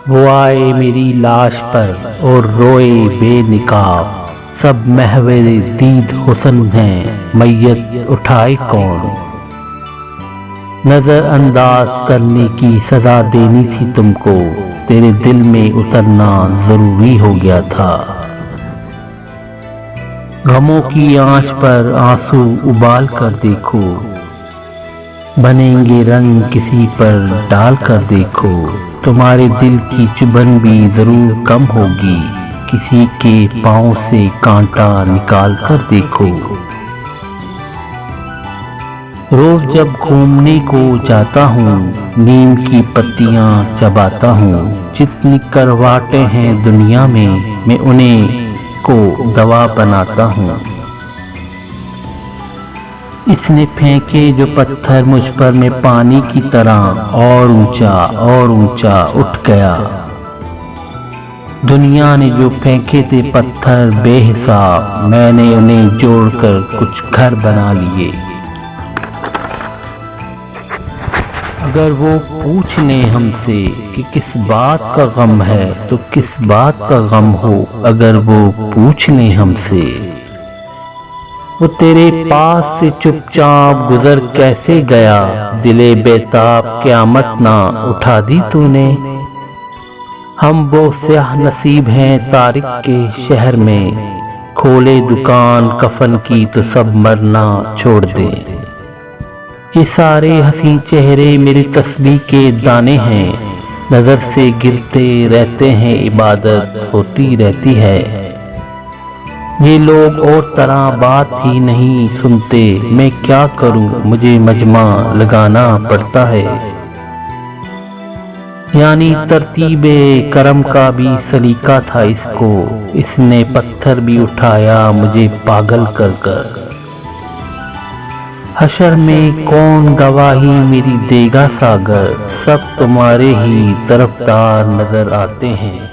वो आए मेरी लाश पर और रोए बेनिकाब। सब महवे दीद हुस्न हैं, मैयत उठाए कौन। नजरअंदाज करने की सजा देनी थी तुमको, तेरे दिल में उतरना जरूरी हो गया था। गमों की आंच पर आंसू उबाल कर देखो, बनेंगे रंग किसी पर डाल कर देखो। तुम्हारे दिल की चुभन भी जरूर कम होगी, किसी के पांव से कांटा निकाल कर देखो। रोज जब घूमने को जाता हूँ, नीम की पत्तियाँ चबाता हूँ। जितनी करवाटें हैं दुनिया में, मैं उन्हें को दवा बनाता हूँ। इसने फेंके जो पत्थर मुझ पर, मैं पानी की तरह और ऊंचा उठ गया। दुनिया ने जो फेंके थे पत्थर बेहिसाब, मैंने उन्हें जोड़कर कुछ घर बना लिए। अगर वो पूछ ले हमसे कि किस बात का गम है, तो किस बात का गम हो। अगर वो पूछ ले हमसे, वो तेरे पास से चुपचाप गुजर कैसे गया। दिले बेताब क़यामत ना उठा दी तूने। हम वो स्याह नसीब हैं तारिक के शहर में, खोले दुकान कफन की तो सब मरना छोड़ दे। ये सारे हसी चेहरे मेरी तस्बीह के दाने हैं, नजर से गिरते रहते हैं, इबादत होती रहती है। ये लोग और तरह बात ही नहीं सुनते, मैं क्या करूं, मुझे मजमा लगाना पड़ता है। यानी तरतीबे करम का भी सलीका था इसको, इसने पत्थर भी उठाया मुझे पागल कर कर। हशर में कौन गवाही मेरी देगा सागर, सब तुम्हारे ही तरफदार नजर आते हैं।